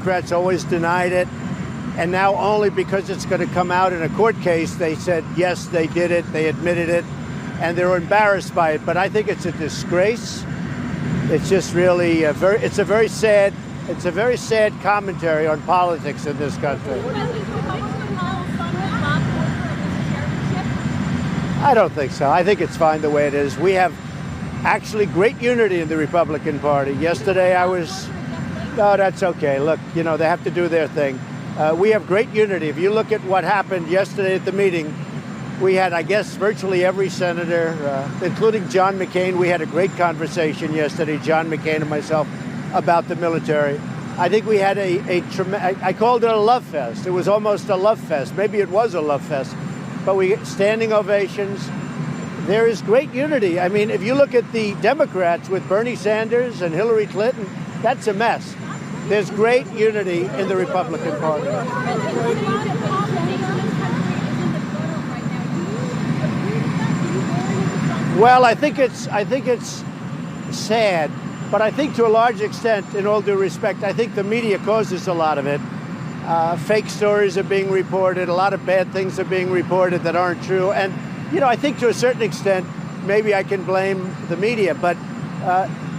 Democrats always denied it. And now only because it's going to come out in a court case, they said, yes, they did it, they admitted it, and they're embarrassed by it. But I think it's a disgrace. It's just really it's a very sad commentary on politics in this country. I don't think so. I think it's fine the way it is. We have actually great unity in the Republican Party. Yesterday no, that's okay. Look, they have to do their thing. We have great unity. If you look at what happened yesterday at the meeting, we had, I guess, virtually every senator, including John McCain. We had a great conversation yesterday, John McCain and myself, about the military. I think we had I called it a love fest. It was almost a love fest. Maybe it was a love fest. But we standing ovations. There is great unity. I mean, if you look at the Democrats with Bernie Sanders and Hillary Clinton, that's a mess. There's great unity in the Republican Party. Well, I think it's sad, but I think to a large extent, in all due respect, I think the media causes a lot of it. Fake stories are being reported. A lot of bad things are being reported that aren't true. And, I think to a certain extent, maybe I can blame the media, but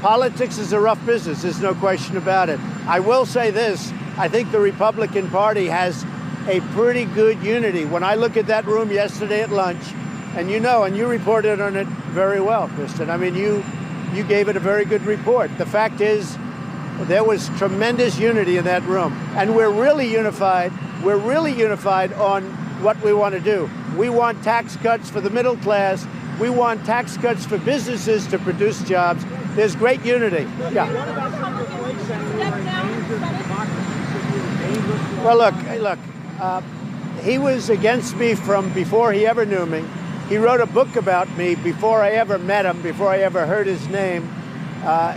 politics is a rough business. There's no question about it. I will say this. I think the Republican Party has a pretty good unity. When I look at that room yesterday at lunch, and you reported on it very well, Kristen. I mean, you gave it a very good report. The fact is, there was tremendous unity in that room. And we're really unified. We're really unified on what we want to do. We want tax cuts for the middle class. We want tax cuts for businesses to produce jobs. There's great unity. Yeah. Well, look, he was against me from before he ever knew me. He wrote a book about me before I ever met him, before I ever heard his name.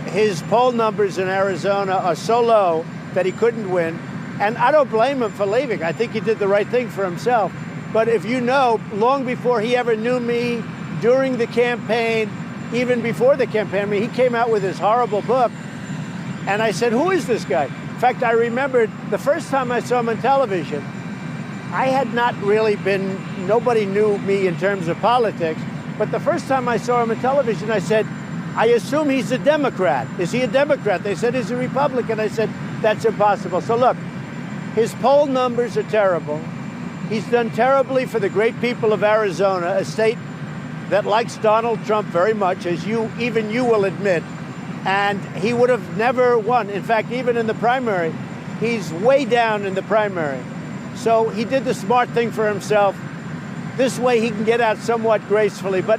His poll numbers in Arizona are so low that he couldn't win. And I don't blame him for leaving. I think he did the right thing for himself. But if long before he ever knew me, during the campaign, even before the campaign, he came out with his horrible book. And I said, who is this guy? In fact, I remembered the first time I saw him on television, I had not really nobody knew me in terms of politics. But the first time I saw him on television, I said, I assume he's a Democrat. Is he a Democrat? They said he's a Republican. I said, that's impossible. So look, his poll numbers are terrible. He's done terribly for the great people of Arizona, a state that likes Donald Trump very much, as even you will admit. And he would have never won. In fact, even in the primary, he's way down in the primary. So he did the smart thing for himself. This way he can get out somewhat gracefully. But,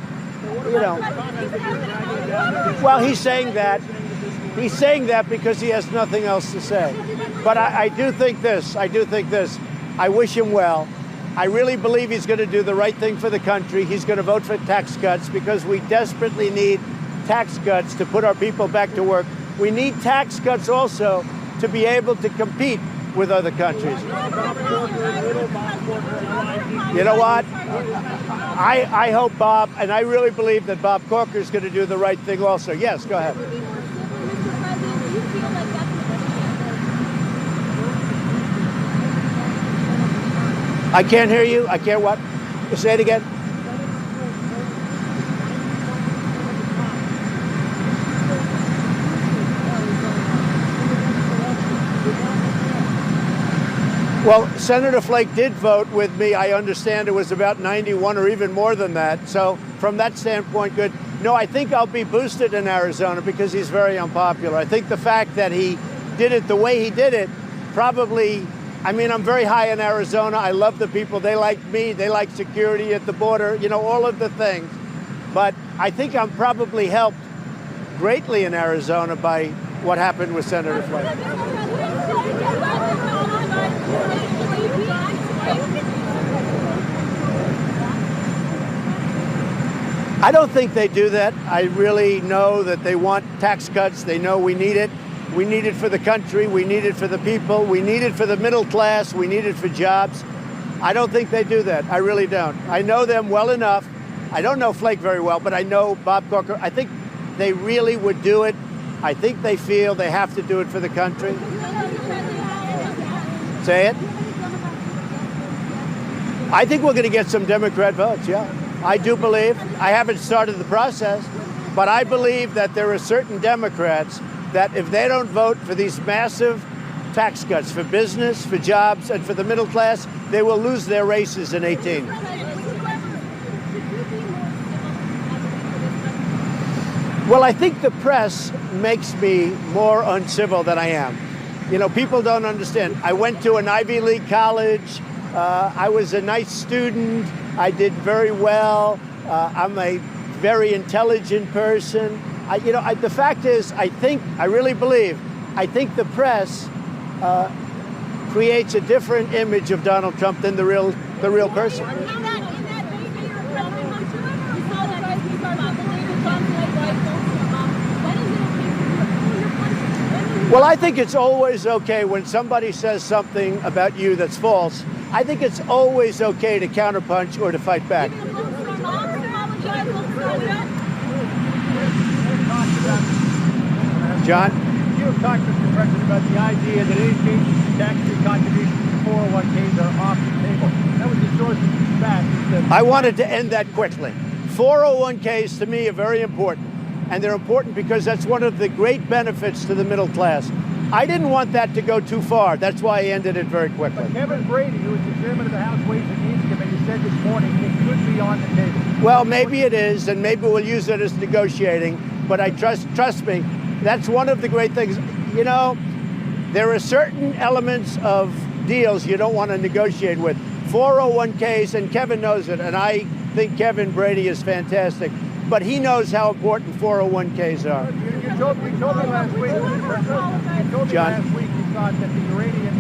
well, he's saying that. He's saying that because he has nothing else to say. But I do think this. I wish him well. I really believe he's going to do the right thing for the country. He's going to vote for tax cuts because we desperately need tax cuts to put our people back to work. We need tax cuts also to be able to compete with other countries. You know what? I hope Bob, and I really believe that Bob Corker is going to do the right thing also. Yes, go ahead. I can't hear you. I can't what? Say it again. Well, Senator Flake did vote with me. I understand it was about 91 or even more than that. So from that standpoint, good. No, I think I'll be boosted in Arizona because he's very unpopular. I think the fact that he did it the way he did it probably, I'm very high in Arizona. I love the people. They like me. They like security at the border, all of the things. But I think I'm probably helped greatly in Arizona by what happened with Senator Flake. I don't think they do that. I really know that they want tax cuts. They know we need it. We need it for the country. We need it for the people. We need it for the middle class. We need it for jobs. I don't think they do that. I really don't. I know them well enough. I don't know Flake very well, but I know Bob Corker. I think they really would do it. I think they feel they have to do it for the country. Say it. I think we're going to get some Democrat votes, yeah. I do believe. I haven't started the process, but I believe that there are certain Democrats that if they don't vote for these massive tax cuts for business, for jobs, and for the middle class, they will lose their races in 18. Well, I think the press makes me more uncivil than I am. You know, people don't understand. I went to an Ivy League college. I was a nice student. I did very well. I'm a very intelligent person. The fact is, I really believe, I think the press creates a different image of Donald Trump than the real person. Well, I think it's always okay when somebody says something about you that's false. I think it's always okay to counterpunch or to fight back. John? You have talked, Mr. President, about the idea that any changes to tax-free contributions to 401ks are off the table. That was the source of feedback. I wanted to end that quickly. 401ks to me are very important. And they're important because that's one of the great benefits to the middle class. I didn't want that to go too far. That's why I ended it very quickly. But Kevin Brady, who is the chairman of the House Ways and Means Committee, said this morning it could be on the table. Well, maybe it is, and maybe we'll use it as negotiating. But I trust me, that's one of the great things. You know, there are certain elements of deals you don't want to negotiate with. 401ks, and Kevin knows it, and I think Kevin Brady is fantastic. But he knows how important 401ks are. You told me last week, last week you thought that the uranium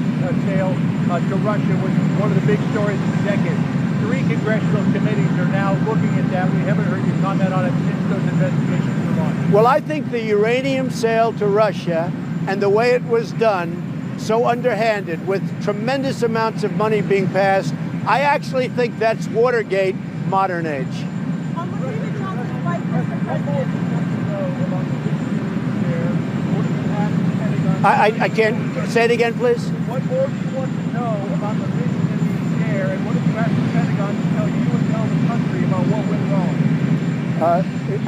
sale to Russia was one of the big stories of the decade. 3 congressional committees are now looking at that. We haven't heard you comment on it since those investigations were launched. Well, I think the uranium sale to Russia and the way it was done, so underhanded, with tremendous amounts of money being passed, I actually think that's Watergate modern age. I can't say it again, please. What more do you want to know about the vision in the air, and what did you ask the Pentagon to tell you and tell the country about what went wrong?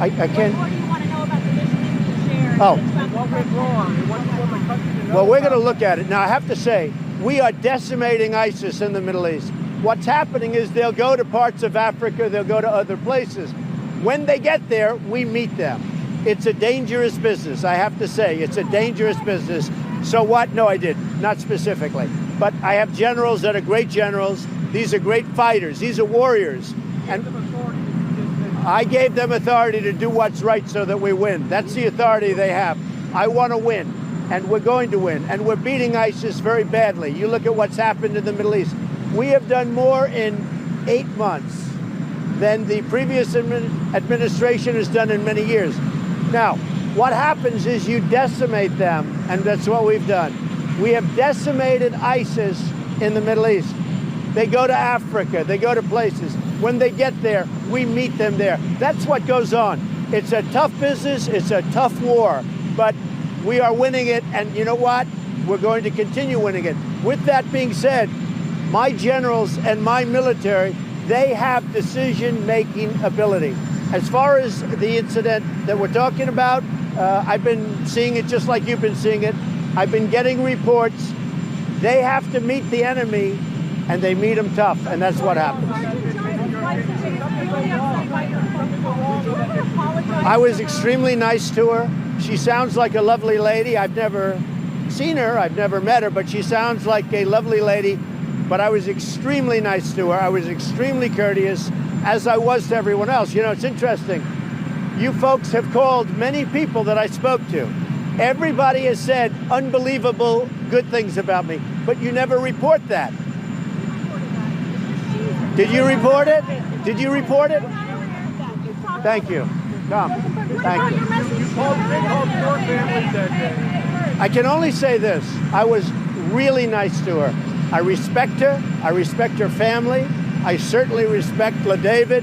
I can't. What more do you want to know about the vision in the air? Oh. What went wrong? What do you want the country to know? Well, we're going to look at it. Now, I have to say, we are decimating ISIS in the Middle East. What's happening is they'll go to parts of Africa, they'll go to other places. When they get there, we meet them. It's a dangerous business, I have to say. It's a dangerous business. So what? No, I did. Not specifically. But I have generals that are great generals. These are great fighters. These are warriors. And I gave them authority to do what's right so that we win. That's the authority they have. I want to win, and we're going to win. And we're beating ISIS very badly. You look at what's happened in the Middle East. We have done more in 8 months than the previous administration has done in many years. Now, what happens is you decimate them, and that's what we've done. We have decimated ISIS in the Middle East. They go to Africa, they go to places. When they get there, we meet them there. That's what goes on. It's a tough business, it's a tough war, but we are winning it, and you know what? We're going to continue winning it. With that being said, my generals and my military, they have decision-making ability. As far as the incident that we're talking about, I've been seeing it just like you've been seeing it. I've been getting reports. They have to meet the enemy, and they meet them tough, and that's what happens. I was extremely nice to her. She sounds like a lovely lady. I've never seen her, I've never met her, but she sounds like a lovely lady. But I was extremely nice to her. I was extremely courteous, as I was to everyone else. You know, it's interesting. You folks have called many people that I spoke to. Everybody has said unbelievable good things about me, but you never report that. Did you report it? Did you report it? Thank you. Come. Thank you. I can only say this. I was really nice to her. I respect her. I respect her family. I certainly respect LaDavid,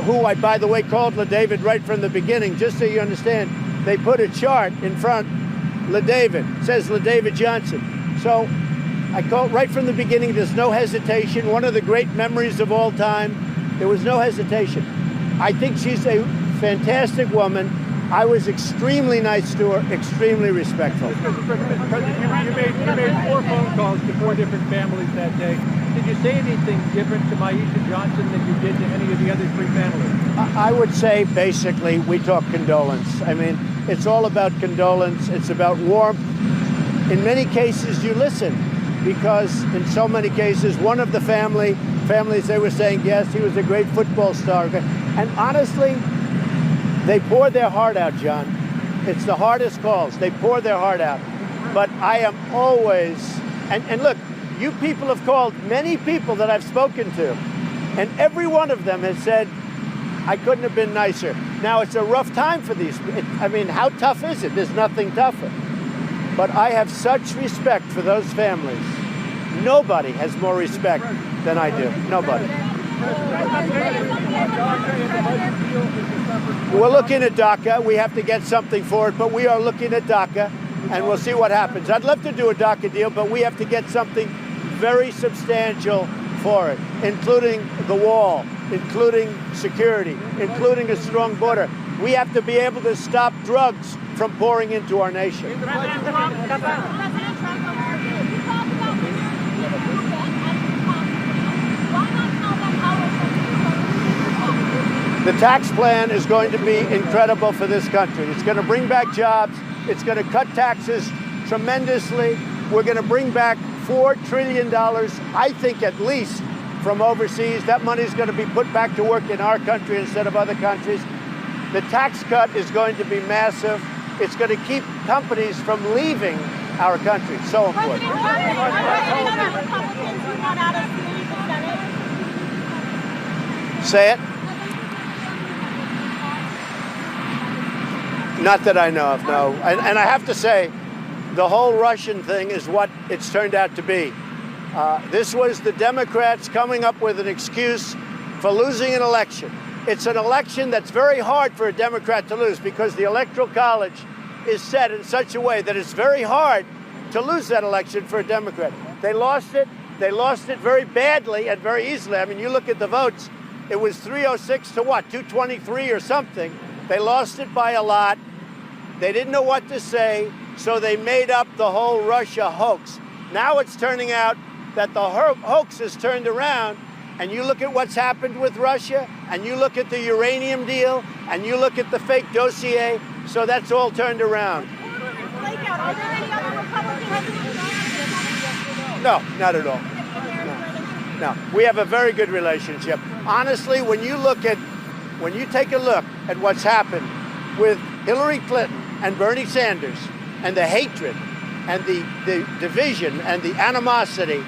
who I, by the way, called LaDavid right from the beginning, just so you understand. They put a chart in front, LaDavid, says LaDavid Johnson. So I called right from the beginning. There's no hesitation. One of the great memories of all time. There was no hesitation. I think she's a fantastic woman. I was extremely nice to her, extremely respectful. Mr. President, you made 4 phone calls to 4 different families that day. Did you say anything different to Maisha Johnson than you did to any of the other 3 families? I would say basically we talk condolence. I mean, it's all about condolence. It's about warmth. In many cases, you listen because in so many cases, one of the families, they were saying, yes, he was a great football star. And honestly, they pour their heart out, John. It's the hardest calls. They pour their heart out. But I am always, and look, you people have called many people that I've spoken to, and every one of them has said, I couldn't have been nicer. Now, it's a rough time for these. I mean, how tough is it? There's nothing tougher. But I have such respect for those families. Nobody has more respect than I do. Nobody. We're looking at DACA. We have to get something for it, but we are looking at DACA, and we'll see what happens. I'd love to do a DACA deal, but we have to get something very substantial for it, including the wall, including security, including a strong border. We have to be able to stop drugs from pouring into our nation. President Trump, you talked about why not tell them how The tax plan is going to be incredible for this country. It's going to bring back jobs. It's going to cut taxes tremendously. We're going to bring back $4 trillion, I think at least, from overseas. That money is going to be put back to work in our country instead of other countries. The tax cut is going to be massive. It's going to keep companies from leaving our country. So important. Say it. Not that I know of, no. And I have to say, the whole Russian thing is what it's turned out to be. This was the Democrats coming up with an excuse for losing an election. It's an election that's very hard for a Democrat to lose because the Electoral College is set in such a way that it's very hard to lose that election for a Democrat. They lost it. They lost it very badly and very easily. I mean, you look at the votes, it was 306 to what, 223 or something. They lost it by a lot. They didn't know what to say, so they made up the whole Russia hoax. Now it's turning out that the hoax is turned around, and you look at what's happened with Russia, and you look at the uranium deal, and you look at the fake dossier, so that's all turned around. Flake out. Are there any other Republicans? No, not at all. No, we have a very good relationship. Honestly, when you take a look at what's happened with Hillary Clinton and Bernie Sanders, and the hatred, and the division, and the animosity,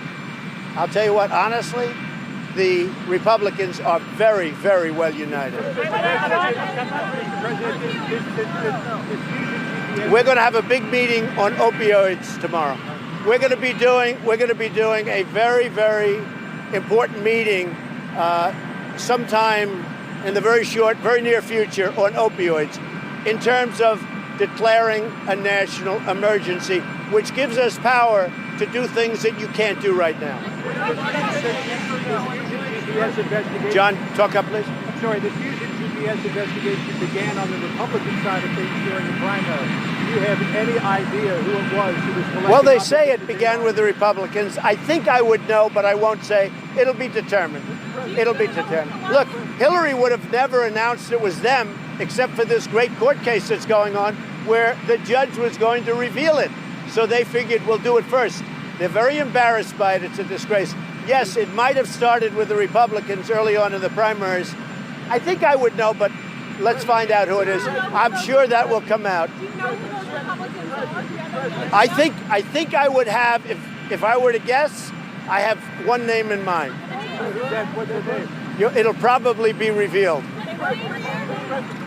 I'll tell you what, honestly, the Republicans are very, very well united. We're going to have a big meeting on opioids tomorrow. We're going to be doing a very, very important meeting sometime in the very near future on opioids in terms of declaring a national emergency, which gives us power to do things that you can't do right now. John, talk up, please. I'm sorry, the Fusion GPS investigation began on the Republican side of things during the primary. Do you have any idea who it was who was collecting? Well, they say it began with the Republicans. I think I would know, but I won't say. It'll be determined. It'll be determined. Look, Hillary would have never announced it was them, except for this great court case that's going on, where the judge was going to reveal it. So they figured we'll do it first. They're very embarrassed by it. It's a disgrace. Yes, it might have started with the Republicans early on in the primaries. I think I would know, but let's find out who it is. I'm sure that will come out. Do you know who those Republicans are? I think I would have, if I were to guess, I have one name in mind. What's the name? It'll probably be revealed. They were here.